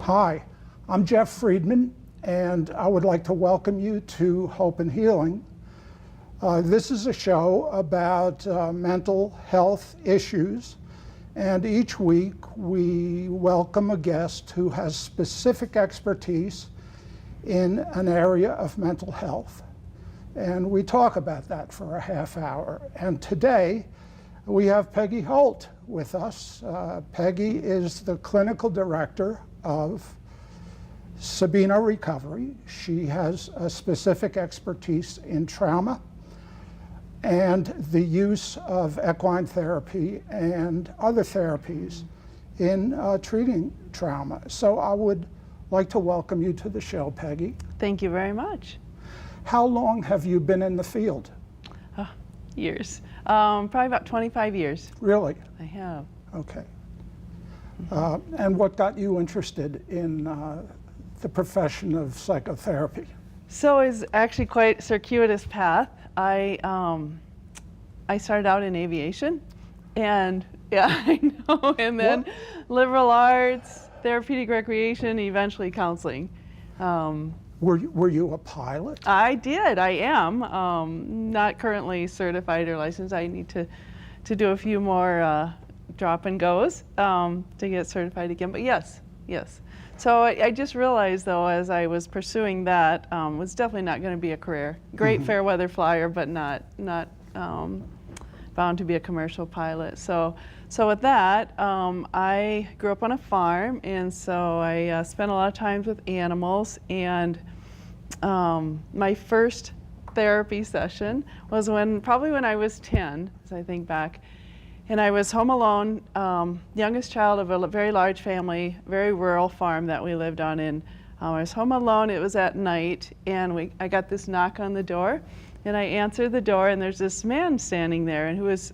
Hi, I'm Jeff Friedman, and I would like to welcome you to Hope and Healing. This is a show about mental health issues, and each week we welcome a guest who has specific expertise in an area of mental health. And we talk about that for a half hour. And today we have Peggy Holt with us. Peggy is the clinical director of Sabino Recovery. She has a specific expertise in trauma and the use of equine therapy and other therapies in treating trauma. So I would like to welcome you to the show, Peggy. Thank you very much. How long have you been in the field? Years. Probably about 25 years. Really? I have. Okay. And what got you interested in the profession of psychotherapy? So it's actually quite a circuitous path. I started out in aviation, and yeah, I know, and then liberal arts, therapeutic recreation, eventually counseling. Were you a pilot? I did. I am. Not currently certified or licensed. I need to do a few more drop and goes to get certified again. But yes. So I just realized, though, as I was pursuing that, was definitely not going to be a career. Great fair weather flyer, but not bound to be a commercial pilot. So with that, I grew up on a farm, and so I spent a lot of times with animals. And my first therapy session was probably when I was 10, as I think back. And I was home alone, youngest child of a very large family, very rural farm that we lived on. And I was home alone. It was at night, and I got this knock on the door. And I answered the door, and there's this man standing there, and who was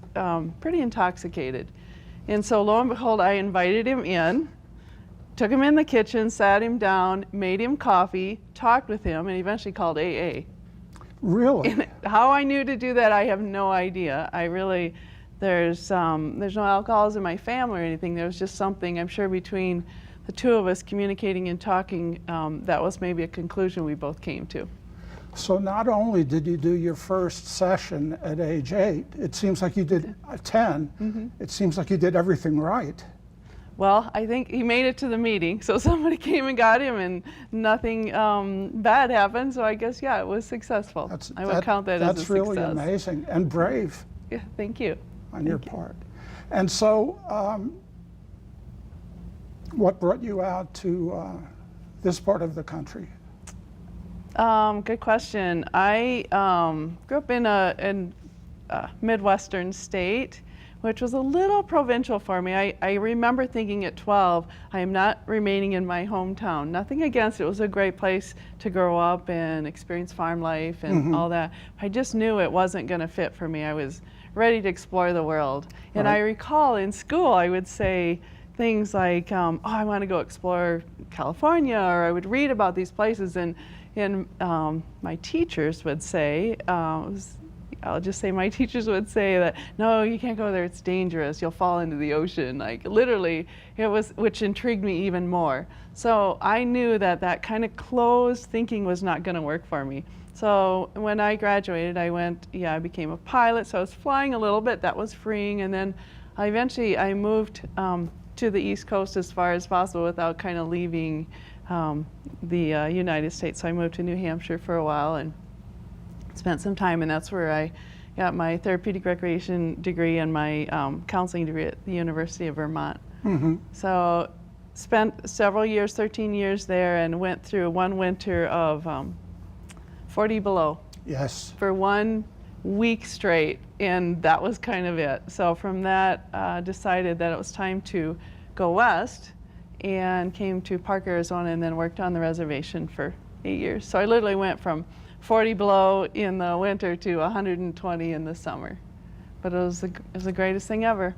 pretty intoxicated. And so lo and behold, I invited him in, took him in the kitchen, sat him down, made him coffee, talked with him, and eventually called AA. Really? And how I knew to do that, I have no idea. There's no alcohols in my family or anything. There was just something, I'm sure, between the two of us communicating and talking, that was maybe a conclusion we both came to. So not only did you do your first session at age 8, it seems like you did 10. It seems like you did everything right. Well, I think he made it to the meeting, so somebody came and got him, and nothing bad happened. So I guess, yeah, it was successful. I would count that as a success. That's really amazing and brave. Yeah, thank you. On your part. And so, what brought you out to this part of the country? Good question. I grew up in a Midwestern state, which was a little provincial for me. I remember thinking at 12, I am not remaining in my hometown. Nothing against it. It was a great place to grow up and experience farm life and all that. I just knew it wasn't going to fit for me. I was ready to explore the world. And I recall in school I would say things like, I want to go explore California, or I would read about these places, and my teachers would say, I'll just say my teachers would say that, no, you can't go there, it's dangerous, you'll fall into the ocean. Like literally, which intrigued me even more. So I knew that kind of closed thinking was not going to work for me. So when I graduated, I became a pilot, so I was flying a little bit. That was freeing, and then eventually I moved to the East Coast as far as possible without kind of leaving the United States. So I moved to New Hampshire for a while and spent some time, and that's where I got my therapeutic recreation degree and my counseling degree at the University of Vermont. So spent several years, 13 years there, and went through one winter of 40 below. Yes. For 1 week straight, and that was kind of it. So from that, decided that it was time to go west, and came to Park, Arizona, and then worked on the reservation for 8 years. So I literally went from 40 below in the winter to 120 in the summer. But it was the greatest thing ever.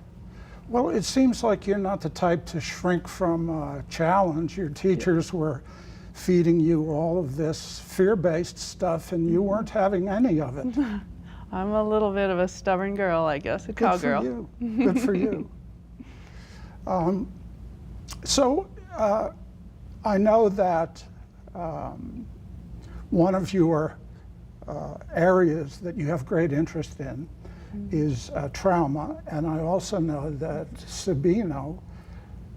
Well, it seems like you're not the type to shrink from a challenge. Your teachers were feeding you all of this fear-based stuff, and you weren't having any of it. I'm a little bit of a stubborn girl, I guess, a cowgirl. Good for you. Good for you. So I know that one of your areas that you have great interest in is trauma, and I also know that Sabino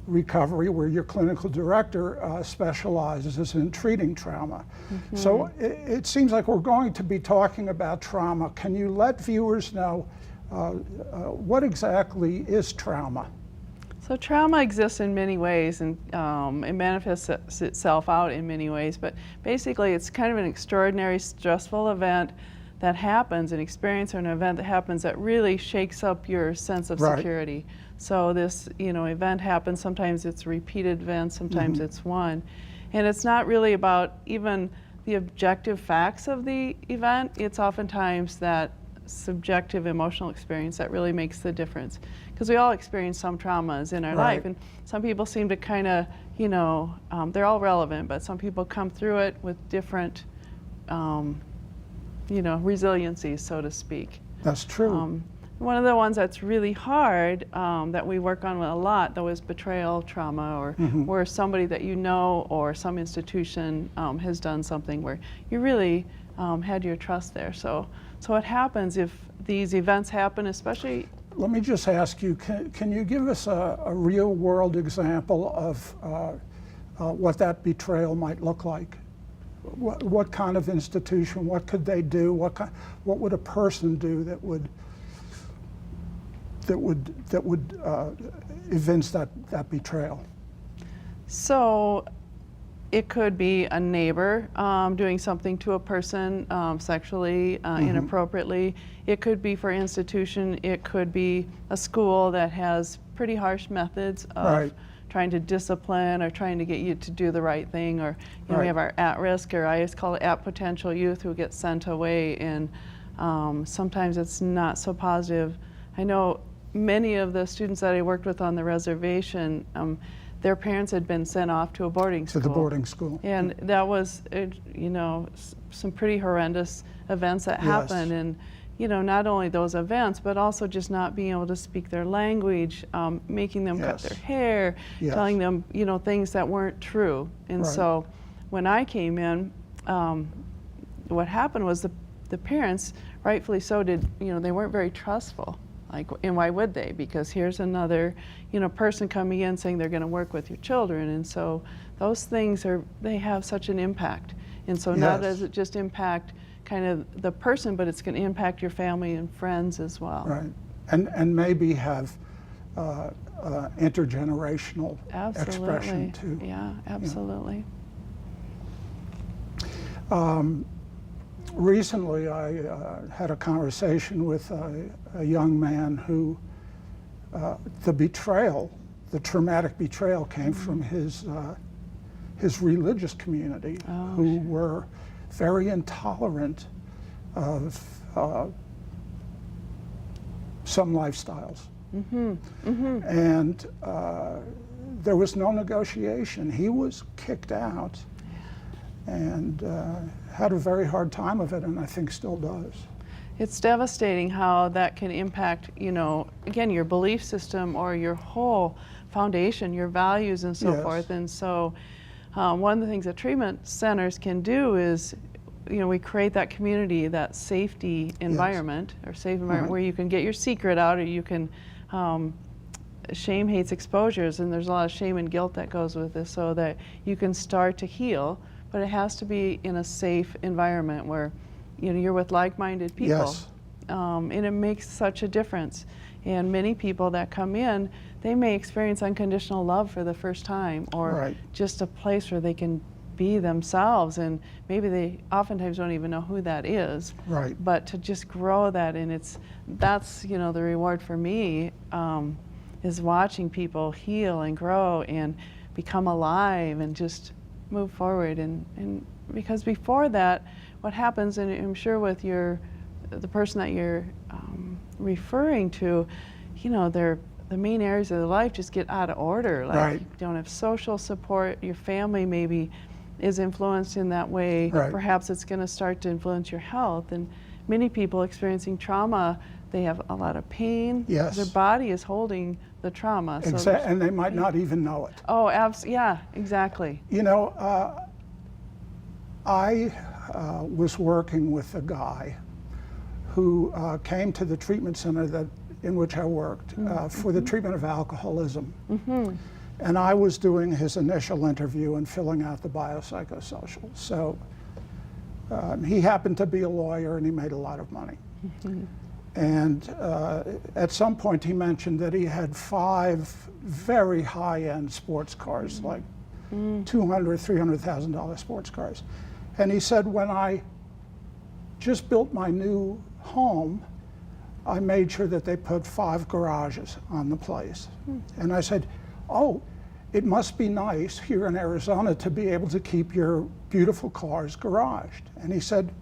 Recovery, where your clinical director specializes in treating trauma. So it seems like we're going to be talking about trauma. Can you let viewers know what exactly is trauma? So trauma exists in many ways, and it manifests itself out in many ways, but basically it's kind of an extraordinary, stressful event that happens, an experience or an event that happens that really shakes up your sense of security. So this, event happens, sometimes it's a repeated event, sometimes it's one. And it's not really about even the objective facts of the event, it's oftentimes that subjective emotional experience that really makes the difference. Because we all experience some traumas in our life, and some people seem to kind of, they're all relevant, but some people come through it with different, resiliencies, so to speak. That's true. One of the ones that's really hard that we work on a lot, though, is betrayal trauma, or where somebody that you know or some institution has done something where you really had your trust there. So what happens if these events happen, especially... Let me just ask you, can you give us a real world example of what that betrayal might look like? What kind of institution, what could they do, what would a person do that would evince that betrayal? So it could be a neighbor doing something to a person sexually, inappropriately. It could be for institution. It could be a school that has pretty harsh methods of trying to discipline or trying to get you to do the right thing. Or we have our at-risk, or I just call it at-potential youth, who get sent away, and sometimes it's not so positive. I know many of the students that I worked with on the reservation, their parents had been sent off to a boarding school. To the boarding school. And that was, some pretty horrendous events that happened. And, not only those events, but also just not being able to speak their language, making them cut their hair, telling them, things that weren't true. And so when I came in, what happened was the parents, rightfully so, they weren't very trustful. And why would they? Because here's another, person coming in saying they're going to work with your children, and so those things they have such an impact. And so not does it just impact kind of the person, but it's going to impact your family and friends as well. Right, and maybe have intergenerational expression too. Yeah, absolutely. Recently, I had a conversation with a young man who the traumatic betrayal came from his religious community, who were very intolerant of some lifestyles. And there was no negotiation. He was kicked out and had a very hard time of it, and I think still does. It's devastating how that can impact, again, your belief system or your whole foundation, your values and so forth. And so one of the things that treatment centers can do is, we create that community, that safety environment, or safe environment where you can get your secret out, or you can, shame hates exposures, and there's a lot of shame and guilt that goes with this, so that you can start to heal. But it has to be in a safe environment where, you're with like-minded people. And it makes such a difference. And many people that come in, they may experience unconditional love for the first time, or just a place where they can be themselves, and maybe they oftentimes don't even know who that is. But to just grow that, and that's the reward for me, is watching people heal and grow and become alive and just move forward. And because before that, what happens, and I'm sure with the person that you're referring to, the main areas of their life just get out of order. Like you don't have social support, your family maybe is influenced in that way. Perhaps it's going to start to influence your health. And many people experiencing trauma, they have a lot of pain. Their body is holding the trauma. So And they might not even know it. oh, yeah, exactly. You know, I was working with a guy who came to the treatment center in which I worked for the treatment of alcoholism. And I was doing his initial interview and filling out the biopsychosocial. So he happened to be a lawyer and he made a lot of money. And at some point he mentioned that he had 5 very high-end sports cars, like $200,000, $300,000 sports cars. And he said, when I just built my new home, I made sure that they put 5 garages on the place. And I said, oh, it must be nice here in Arizona to be able to keep your beautiful cars garaged. And he said,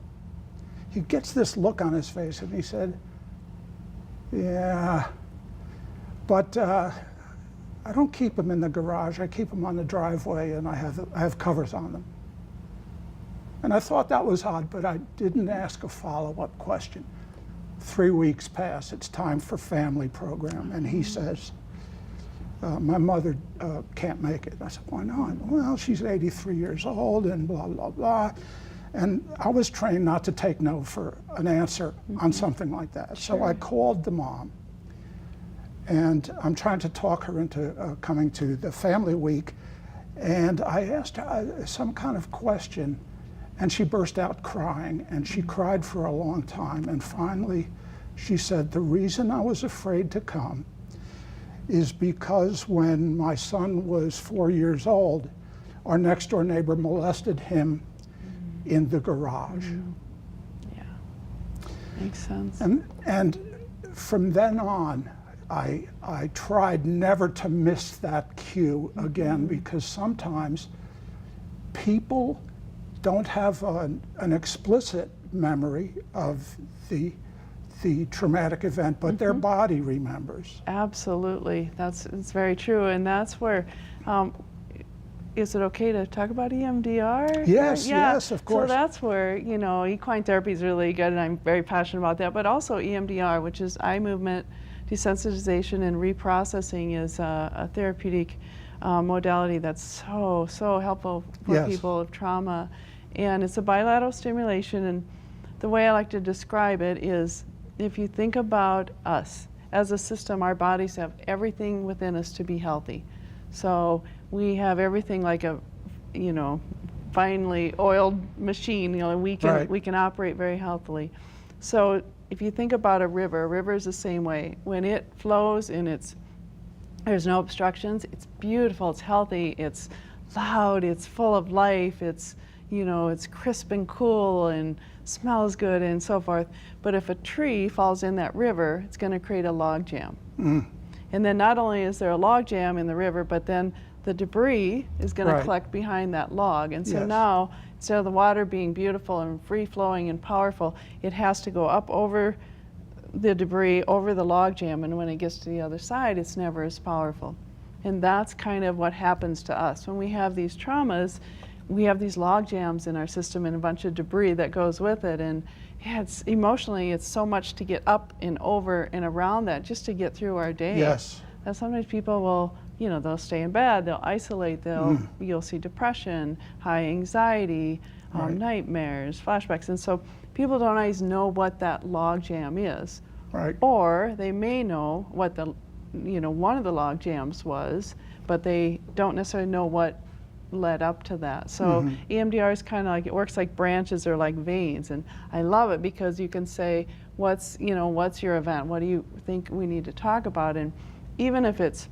he gets this look on his face and he said, yeah, but I don't keep them in the garage. I keep them on the driveway and I have covers on them. And I thought that was odd, but I didn't ask a follow-up question. 3 weeks pass, it's time for family program, and he says, my mother can't make it. I said, why not? Well, she's 83 years old and blah, blah, blah. And I was trained not to take no for an answer on something like that. So I called the mom, and I'm trying to talk her into coming to the family week. And I asked her some kind of question, and she burst out crying, and she cried for a long time. And finally, she said, the reason I was afraid to come is because when my son was 4 years old, our next door neighbor molested him in the garage. Yeah, makes sense. And from then on, I tried never to miss that cue again, because sometimes people don't have an explicit memory of the traumatic event, but their body remembers. Absolutely, it's very true, and that's where. Is it okay to talk about EMDR? Yes, yeah. yes, of course. So that's where, you know, equine therapy is really good, and I'm very passionate about that. But also EMDR, which is eye movement desensitization and reprocessing, is a therapeutic modality that's so helpful for people with trauma. And it's a bilateral stimulation, and the way I like to describe it is, if you think about us as a system, our bodies have everything within us to be healthy. So we have everything like a, you know, finely oiled machine. You know, we can operate very healthily. So if you think about a river is the same way. When it flows and there's no obstructions, it's beautiful, it's healthy, it's loud, it's full of life, it's, you know, it's crisp and cool and smells good and so forth. But if a tree falls in that river, it's going to create a log jam. And then not only is there a log jam in the river, but then the debris is going to collect behind that log. And so now, instead of the water being beautiful and free-flowing and powerful, it has to go up over the debris, over the log jam, and when it gets to the other side, it's never as powerful. And that's kind of what happens to us. When we have these traumas, we have these log jams in our system and a bunch of debris that goes with it. And yeah, emotionally, it's so much to get up and over and around that just to get through our day. Yes. That sometimes people will, you know, they'll stay in bed, they'll isolate, you'll see depression, high anxiety, nightmares, flashbacks. And so people don't always know what that log jam is. Right. Or they may know what one of the log jams was, but they don't necessarily know what led up to that. So EMDR is kind of like, it works like branches or like veins, and I love it because you can say, what's your event? What do you think we need to talk about? And even if it's,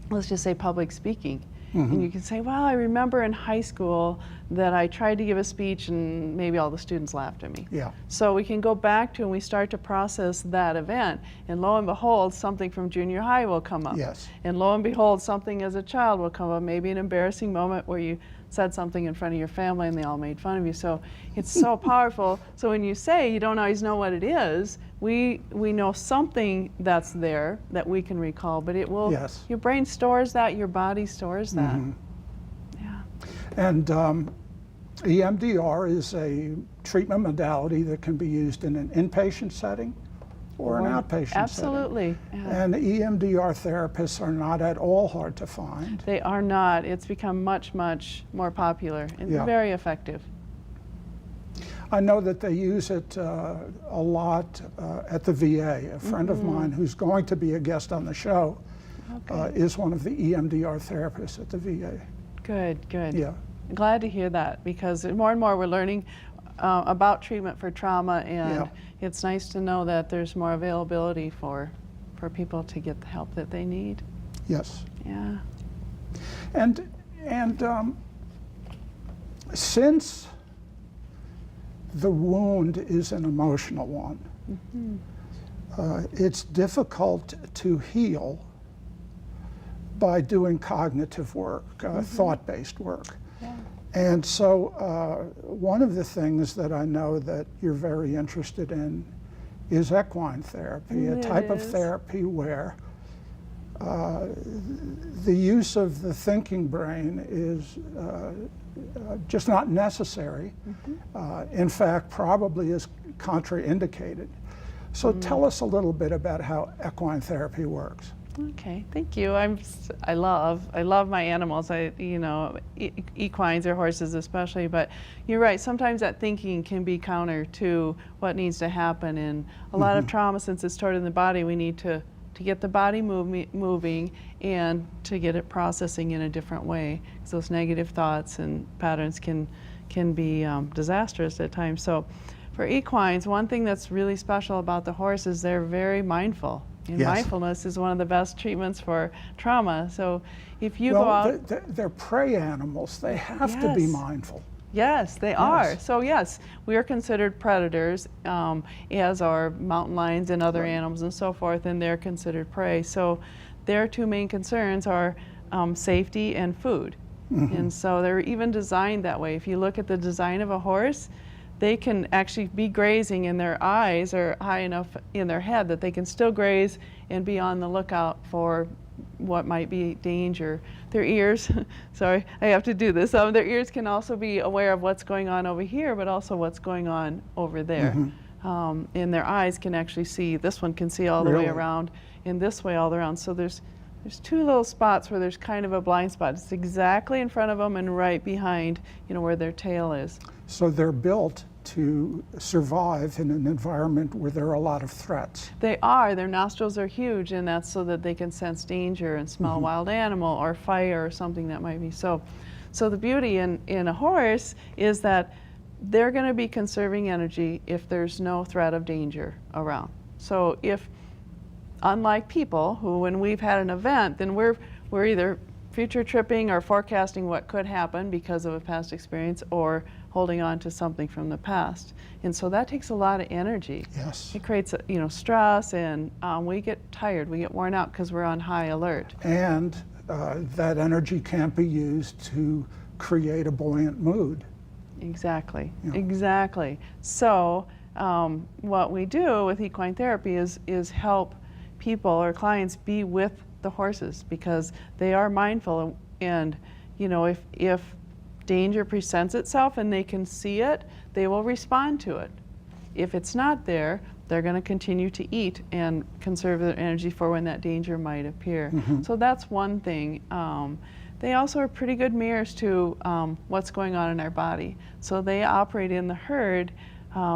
let's just say, public speaking, and you can say, well, I remember in high school that I tried to give a speech and maybe all the students laughed at me. Yeah. So we can go back to and we start to process that event, and lo and behold, something from junior high will come up. Yes. And lo and behold, something as a child will come up, maybe an embarrassing moment where you said something in front of your family and they all made fun of you. So it's so powerful. So when you say you don't always know what it is, we know something that's there that we can recall, but it will, your brain stores that, your body stores that. Yeah. And EMDR is a treatment modality that can be used in an inpatient setting or an outpatient Absolutely. setting. Yeah. And EMDR therapists are not at all hard to find. They are not. It's become much, much more popular and Yeah. very effective. I know that they use it a lot at the VA. A friend of mine who's going to be a guest on the show is one of the EMDR therapists at the VA. Good, good. Yeah. Glad to hear that, because more and more we're learning about treatment for trauma, and it's nice to know that there's more availability for people to get the help that they need. Yes. Yeah. And since the wound is an emotional one, it's difficult to heal by doing cognitive work, thought-based work. Yeah. And so one of the things that I know that you're very interested in is equine therapy, a type of therapy where the use of the thinking brain is just not necessary. In fact, probably is contraindicated. So tell us a little bit about how equine therapy works. Okay, thank you. I love my animals. Equines or horses especially. But you're right. Sometimes that thinking can be counter to what needs to happen. And a lot of trauma, since it's stored in the body, we need to get the body moving and to get it processing in a different way. Because those negative thoughts and patterns can be disastrous at times. So for equines, one thing that's really special about the horse is they're very mindful. And mindfulness is one of the best treatments for trauma. So if you go out... They're prey animals. They have to be mindful. Yes, they are. So yes, we are considered predators, as are mountain lions and other animals and so forth, and they're considered prey. So their two main concerns are safety and food. And so they're even designed that way. If you look at the design of a horse, they can actually be grazing and their eyes are high enough in their head that they can still graze and be on the lookout for what might be danger. Their ears, sorry, I have to do this. Their ears can also be aware of what's going on over here, but also what's going on over there. And their eyes can actually see, this one can see all the way around, and this way all around. So there's two little spots where there's kind of a blind spot. It's exactly in front of them and right behind, where their tail is. So they're built to survive in an environment where there are a lot of threats. They are. Their nostrils are huge, and that's so that they can sense danger and smell a wild animal or fire or something that might be. So the beauty in a horse is that they're going to be conserving energy if there's no threat of danger around. So if, unlike people who, when we've had an event, then we're either future tripping or forecasting what could happen because of a past experience, or holding on to something from the past. And so that takes a lot of energy. Yes. It creates stress, and we get tired, we get worn out because we're on high alert. And that energy can't be used to create a buoyant mood. Exactly, exactly. So what we do with equine therapy is help people or clients be with the horses, because they are mindful, and if danger presents itself and they can see it, they will respond to it. If it's not there, they're going to continue to eat and conserve their energy for when that danger might appear. So that's one thing. They also are pretty good mirrors to what's going on in our body. So they operate in the herd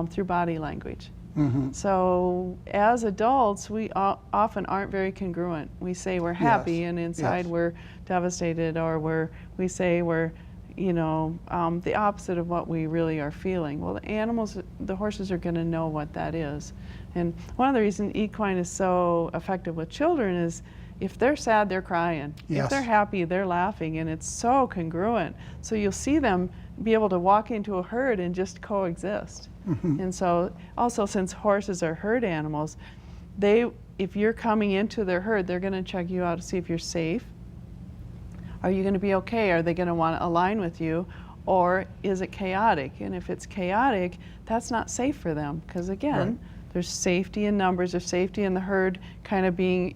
through body language. So as adults, we often aren't very congruent. We say we're happy, and inside we're devastated, or we say we're the opposite of what we really are feeling. Well, the horses are going to know what that is. And one of the reasons equine is so effective with children is if they're sad, they're crying. If they're happy, they're laughing, and it's so congruent. So you'll see them be able to walk into a herd and just coexist. And so also, since horses are herd animals, if you're coming into their herd, they're going to check you out to see if you're safe. Are you going to be okay? Are they going to want to align with you? Or is it chaotic? And if it's chaotic, that's not safe for them, because again, there's safety in numbers, there's safety in the herd kind of being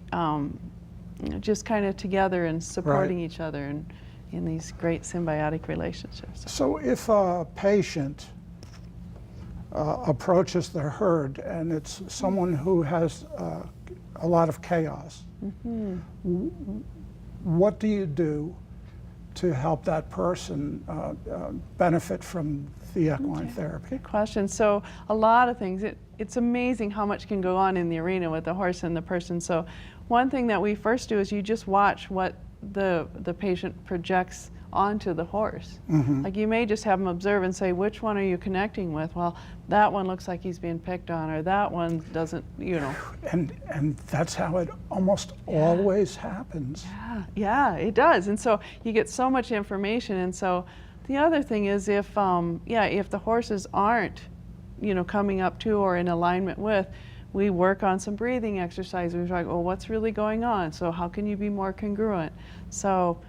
just kind of together and supporting each other and in these great symbiotic relationships. So if a patient approaches the herd, and it's someone who has a lot of chaos. What do you do to help that person benefit from the equine therapy? Good question. So a lot of things. It's amazing how much can go on in the arena with the horse and the person. So one thing that we first do is you just watch what the patient projects onto the horse. Like you may just have them observe and say, which one are you connecting with? Well, that one looks like he's being picked on, or that one doesn't, you know. And that's how it almost always happens. Yeah, it does. And so you get so much information. And so the other thing is if the horses aren't, you know, coming up to or in alignment with, we work on some breathing exercises. We're like, well, what's really going on? So how can you be more congruent? So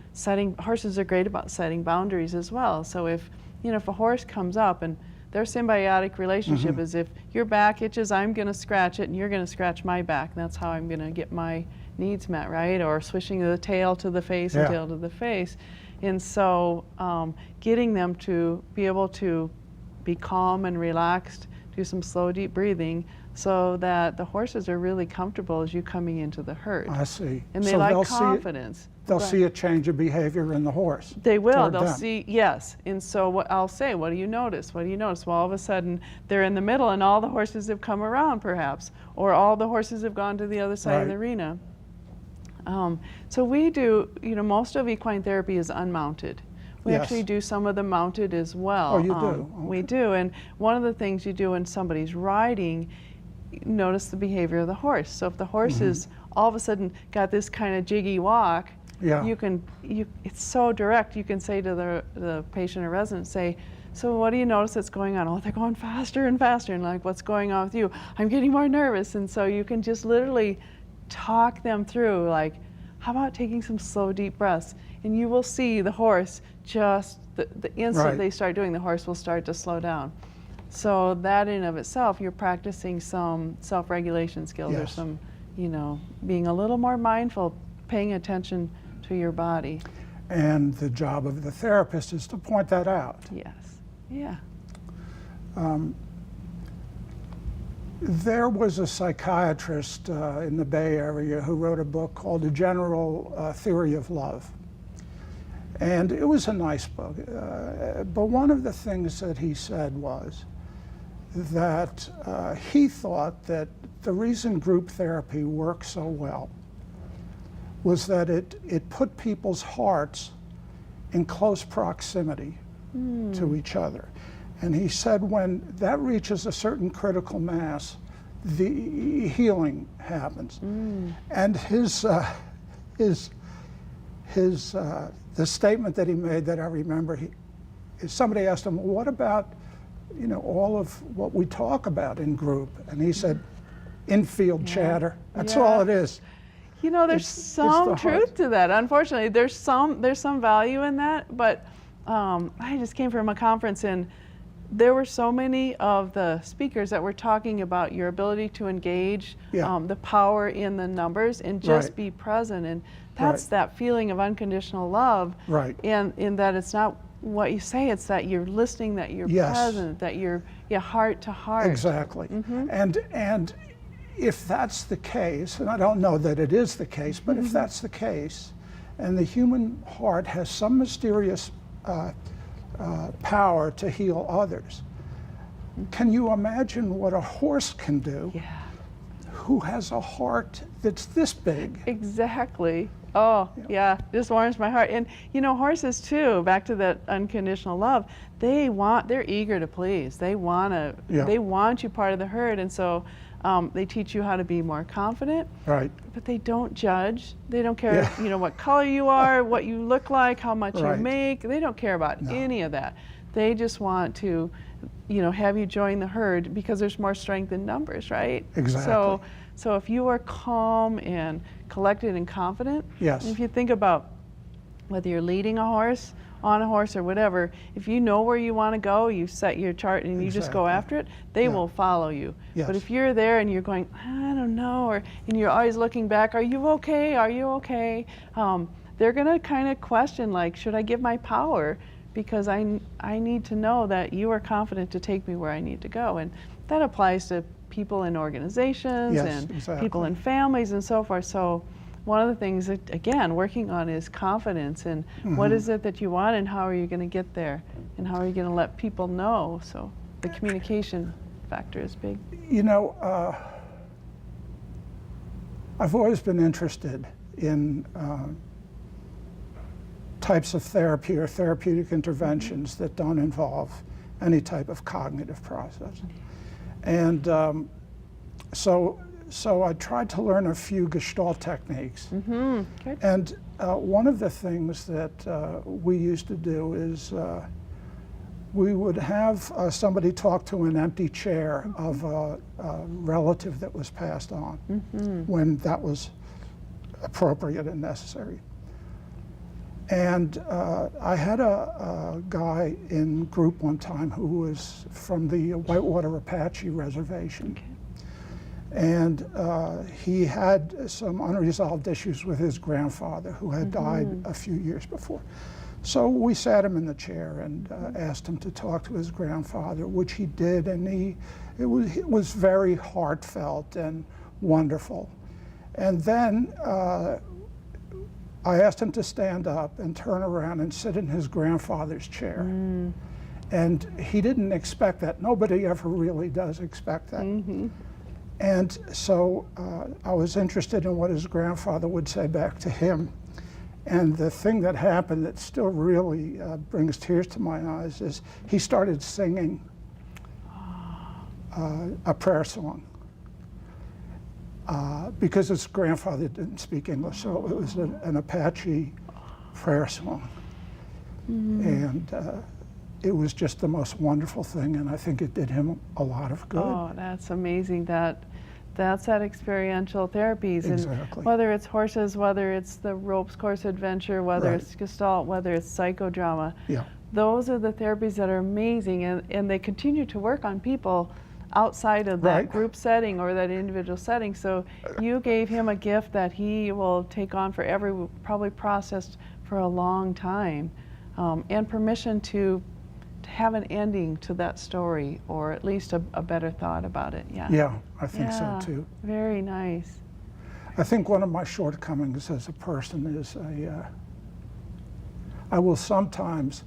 horses are great about setting boundaries as well. So if a horse comes up, and their symbiotic relationship is, if your back itches, I'm going to scratch it and you're going to scratch my back. And that's how I'm going to get my needs met, right? Or swishing the tail to the face and tail to the face. And so getting them to be able to be calm and relaxed, do some slow, deep breathing, so that the horses are really comfortable as you coming into the herd. I see. And they So like they'll confidence. They'll see a change of behavior in the horse. They will. toward They'll them. see, yes. And so what I'll say, what do you notice? What do you notice? Well, all of a sudden they're in the middle and all the horses have come around perhaps, or all the horses have gone to the other side of the arena. So we do, most of equine therapy is unmounted. We actually do some of the mounted as well. Oh, you do? Okay. We do. And one of the things you do when somebody's riding, notice the behavior of the horse. So if the horse is all of a sudden got this kind of jiggy walk, it's so direct. You can say to the patient or resident, say, so what do you notice that's going on? Oh, they're going faster and faster. And like, what's going on with you? I'm getting more nervous. And so you can just literally talk them through, like, how about taking some slow, deep breaths? And you will see the horse just, the instant they start doing, the horse will start to slow down. So that in of itself, you're practicing some self-regulation skills or some, being a little more mindful, paying attention to your body. And the job of the therapist is to point that out. Yes. Yeah. There was a psychiatrist in the Bay Area who wrote a book called The General Theory of Love. And it was a nice book. But one of the things that he said was that he thought that the reason group therapy worked so well was that it put people's hearts in close proximity to each other. And he said when that reaches a certain critical mass, the healing happens. And the statement that he made that I remember, somebody asked him, well, what about all of what we talk about in group? And he said, infield chatter. That's all it is. There's some truth to that. Unfortunately, there's some value in that. But I just came from a conference, and there were so many of the speakers that were talking about your ability to engage, the power in the numbers, and just be present. And that's that feeling of unconditional love. And in that it's not what you say, it's that you're listening, that you're present, that you're heart to heart. Exactly. And if that's the case, and I don't know that it is the case, but if that's the case, and the human heart has some mysterious power to heal others, can you imagine what a horse can do who has a heart that's this big? Exactly. Oh, this warms my heart. And horses too, back to that unconditional love, they're eager to please. They want you part of the herd. And so they teach you how to be more confident. But they don't judge. They don't care, what color you are, what you look like, how much you make. They don't care about any of that. They just want to, have you join the herd because there's more strength in numbers, right? Exactly. So if you are calm and collected and confident, if you think about whether you're leading a horse, on a horse or whatever, if you know where you want to go, you set your chart and you just go after it, they will follow you. But if you're there and you're going, I don't know, and you're always looking back, are you okay? Are you okay? They're going to kind of question, like, should I give my power? because I need to know that you are confident to take me where I need to go. And that applies to people in organizations Yes, and exactly. people in families and so forth. So one of the things that, again, working on is confidence and what is it that you want and how are you going to get there and how are you going to let people know. So the communication factor is big. You know, I've always been interested in types of therapy or therapeutic interventions that don't involve any type of cognitive process. And so I tried to learn a few Gestalt techniques. Good. And one of the things that we used to do is we would have somebody talk to an empty chair of a relative that was passed on when that was appropriate and necessary. And I had a guy in group one time who was from the Whitewater Apache Reservation. And he had some unresolved issues with his grandfather who had died a few years before. So we sat him in the chair and asked him to talk to his grandfather, which he did, and it was very heartfelt and wonderful. And then I asked him to stand up and turn around and sit in his grandfather's chair. And he didn't expect that. Nobody ever really does expect that. And so I was interested in what his grandfather would say back to him. And the thing that happened that still really brings tears to my eyes is he started singing a prayer song. Because his grandfather didn't speak English, so it was an Apache prayer song. And it was just the most wonderful thing, and I think it did him a lot of good. Oh, that's amazing. That's that experiential therapies. Exactly. And whether it's horses, whether it's the ropes course adventure, whether Right. it's Gestalt, whether it's psychodrama, Yeah. those are the therapies that are amazing, and they continue to work on people outside of that Right. group setting or that individual setting. So you gave him a gift that he will take on forever, probably processed for a long time, and permission to have an ending to that story, or at least a better thought about it. Yeah, I think so too. Very nice. I think one of my shortcomings as a person is I will sometimes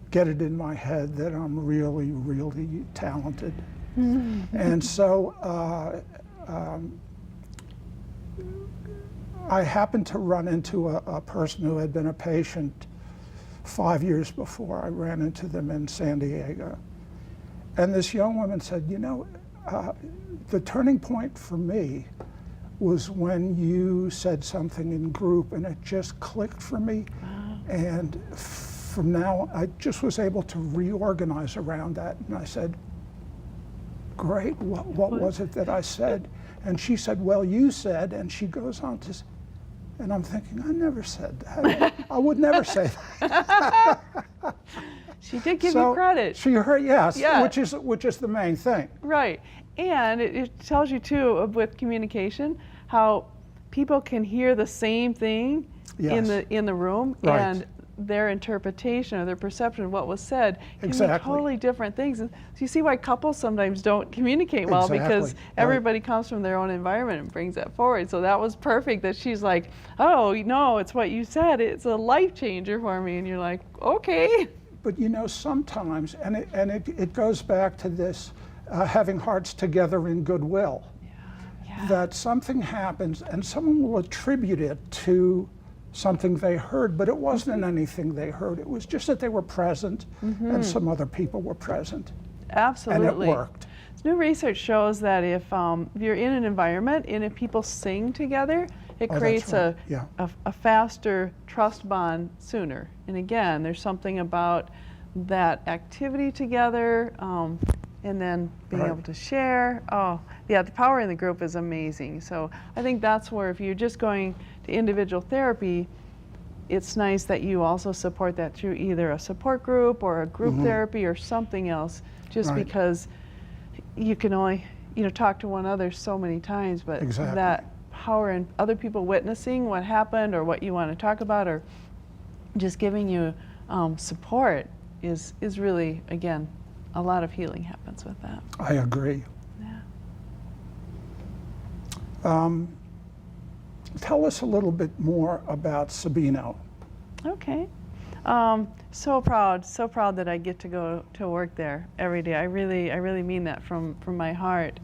get it in my head that I'm really, really talented. And so I happened to run into a person who had been a patient 5 years before. I ran into them in San Diego. And this young woman said, you know, the turning point for me was when you said something in group and it just clicked for me. And from now, I just was able to reorganize around that. And I said, great, what was it that I said? And she said, well, you said, and she goes on to, and I'm thinking, I never said that. I would never say that. She did give you credit. She heard, yes, Yeah. which is the main thing. Right. And it tells you too, with communication, how people can hear the same thing Yes. in the room, Right. and their interpretation or their perception of what was said can be Exactly. totally different things. And so you see why couples sometimes don't communicate well, Exactly. because Right. everybody comes from their own environment and brings that forward. So that was perfect that she's like, oh, no, it's what you said. It's a life changer for me. And you're like, okay. But you know, sometimes, and it goes back to this having hearts together in goodwill, that something happens and someone will attribute it to something they heard, but it wasn't anything they heard. It was just that they were present and some other people were present. Absolutely. And it worked. New research shows that if you're in an environment and if people sing together, it that's creates right. a faster trust bond sooner. And again, there's something about that activity together, and then being Right. able to share. Oh, yeah, the power in the group is amazing. So I think that's where, if you're just going to individual therapy, it's nice that you also support that through either a support group or a group therapy or something else, just Right. because you can only, talk to one other so many times, but Exactly. that power in other people witnessing what happened or what you want to talk about, or just giving you support, is really, again, a lot of healing happens with that. I agree. Yeah. Tell us a little bit more about Sabino. Okay. So proud that I get to go to work there every day. I really mean that from my heart.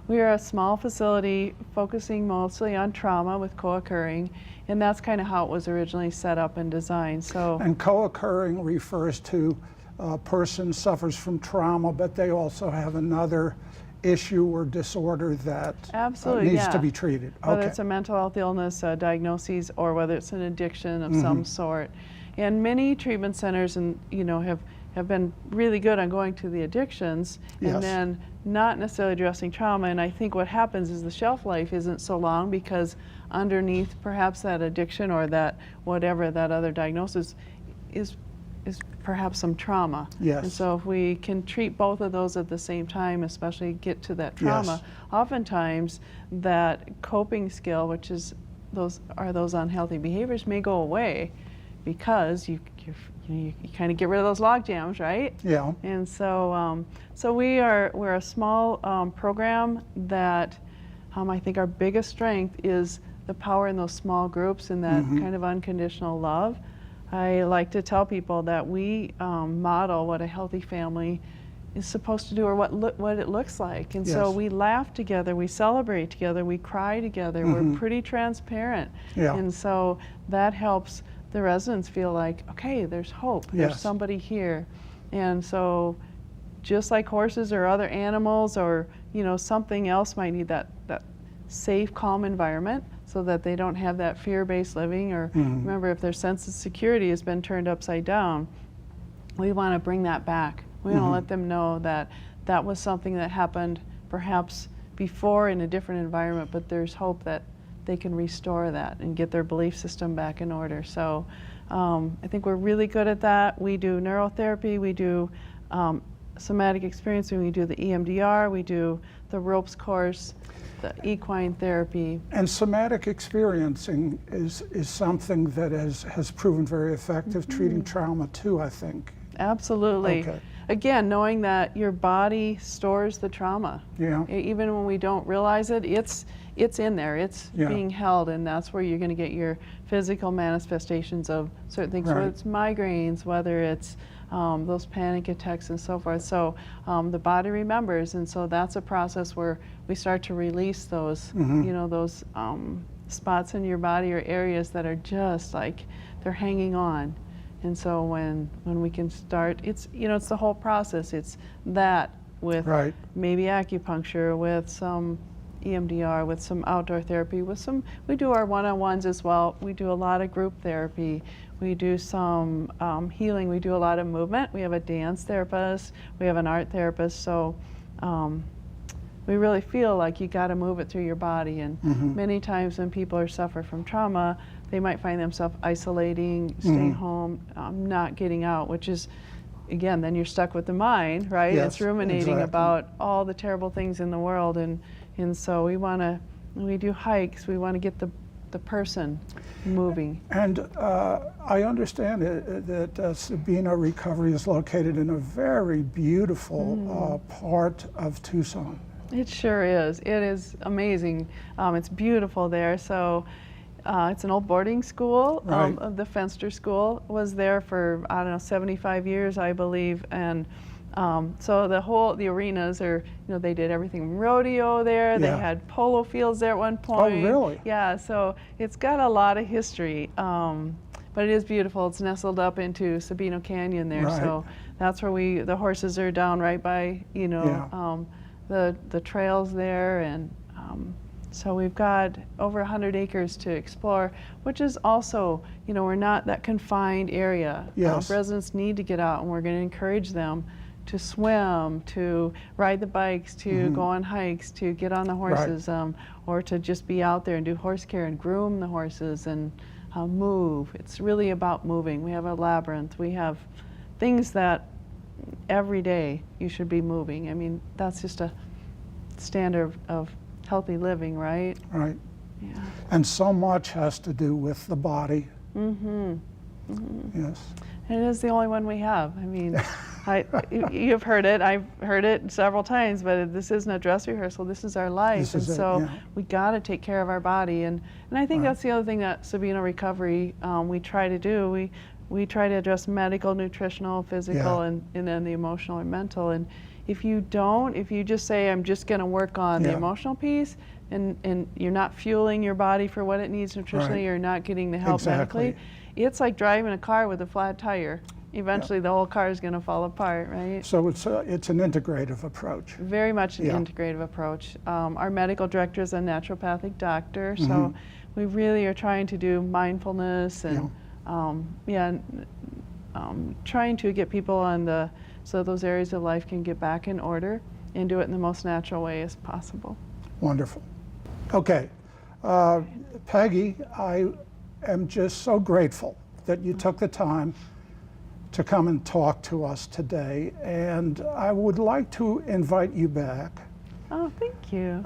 We are a small facility focusing mostly on trauma with co-occurring, and that's kind of how it was originally set up and designed. So, And co-occurring refers to a person suffers from trauma, but they also have another issue or disorder that absolutely, needs yeah, to be treated. whether Okay. it's a mental health illness diagnosis or whether it's an addiction of some sort. And many treatment centers have been really good on going to the addictions Yes. and then not necessarily addressing trauma. And I think what happens is the shelf life isn't so long because underneath perhaps that addiction or that whatever that other diagnosis is perhaps some trauma. Yes. And so if we can treat both of those at the same time, especially get to that trauma, Yes. oftentimes that coping skill, which is those unhealthy behaviors, may go away because you kind of get rid of those log jams, right? Yeah. And so we're a small program that I think our biggest strength is the power in those small groups and that kind of unconditional love. I like to tell people that we model what a healthy family is supposed to do or what it looks like. And so Yes. we laugh together, we celebrate together, we cry together, we're pretty transparent. Yeah. And so that helps the residents feel like, okay, there's hope, there's Yes. somebody here. And so just like horses or other animals or something else might need that safe, calm environment so that they don't have that fear-based living or remember if their sense of security has been turned upside down, we want to bring that back. We want to let them know that that was something that happened perhaps before in a different environment, but there's hope that they can restore that and get their belief system back in order. So I think we're really good at that. We do neurotherapy, we do somatic experiencing, we do the EMDR, we do the ropes course, the equine therapy. And somatic experiencing is something that has proven very effective treating trauma too, I think. Absolutely. Okay. Again, knowing that your body stores the trauma. Yeah. Even when we don't realize it, it's in there. It's Yeah. being held, and that's where you're going to get your physical manifestations of certain things, Right. whether it's migraines, whether it's those panic attacks and so forth. So the body remembers, and so that's a process where we start to release those, those spots in your body or areas that are just like they're hanging on. And so when we can start, it's the whole process. It's that with Right. maybe acupuncture, with some EMDR, with some outdoor therapy, we do our one-on-ones as well. We do a lot of group therapy. We do some healing. We do a lot of movement. We have a dance therapist. We have an art therapist. So we really feel like you got to move it through your body. And many times when people are suffer from trauma, they might find themselves isolating, staying home, not getting out, which is, again, then you're stuck with the mind, right? Yes, It's ruminating exactly. about all the terrible things in the world. And so we do hikes. We want to get the person moving. And I understand that Sabino Recovery is located in a very beautiful part of Tucson. It sure is. It is amazing. It's beautiful there. So it's an old boarding school. Right. The Fenster School was there for, 75 years, I believe. And so the arenas are, they did everything rodeo there. They Yeah. had polo fields there at one point. Oh, really? Yeah, so it's got a lot of history. But it is beautiful. It's nestled up into Sabino Canyon there. Right. So that's where the horses are down right by, Yeah. the trails there, and so we've got over 100 acres to explore, which is also, we're not that confined area. Yes. Residents need to get out, and we're going to encourage them to swim, to ride the bikes, to go on hikes, to get on the horses, or to just be out there and do horse care and groom the horses and move. It's really about moving. We have a labyrinth. We have things that every day you should be moving. I mean, that's just a standard of healthy living, right? Right. Yeah. And so much has to do with the body. Yes. And it is the only one we have. I mean, you've heard it. I've heard it several times, but this isn't a dress rehearsal. This is our life. This is and so yeah. we got to take care of our body. And I think Right. that's the other thing that Sabino Recovery we try to do. We try to address medical, nutritional, physical, Yeah. and then the emotional and mental. And if you just say, I'm just going to work on the Yeah. emotional piece, and you're not fueling your body for what it needs nutritionally, Right. you're not getting the help Exactly. medically, it's like driving a car with a flat tire. Eventually the whole car is going to fall apart, right? So it's an integrative approach. Very much an Yeah. integrative approach. Our medical director is a naturopathic doctor, so Mhm. we really are trying to do mindfulness and trying to get people on so those areas of life can get back in order and do it in the most natural way as possible. Wonderful. Okay. Peggy, I am just so grateful that you took the time to come and talk to us today, and I would like to invite you back Oh, thank you.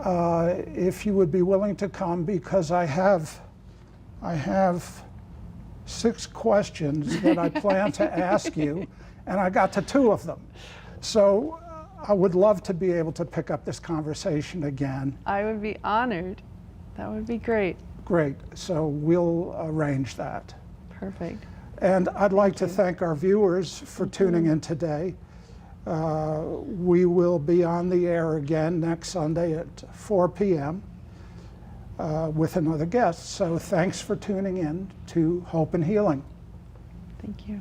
if you would be willing to come, because I have 6 questions that I plan to ask you, and I got to 2 of them. So I would love to be able to pick up this conversation again. I would be honored. That would be great. Great. So we'll arrange that. Perfect. And I'd like to thank our viewers for tuning in today. We will be on the air again next Sunday at 4 p.m. With another guest. So thanks for tuning in to Hope and Healing. Thank you.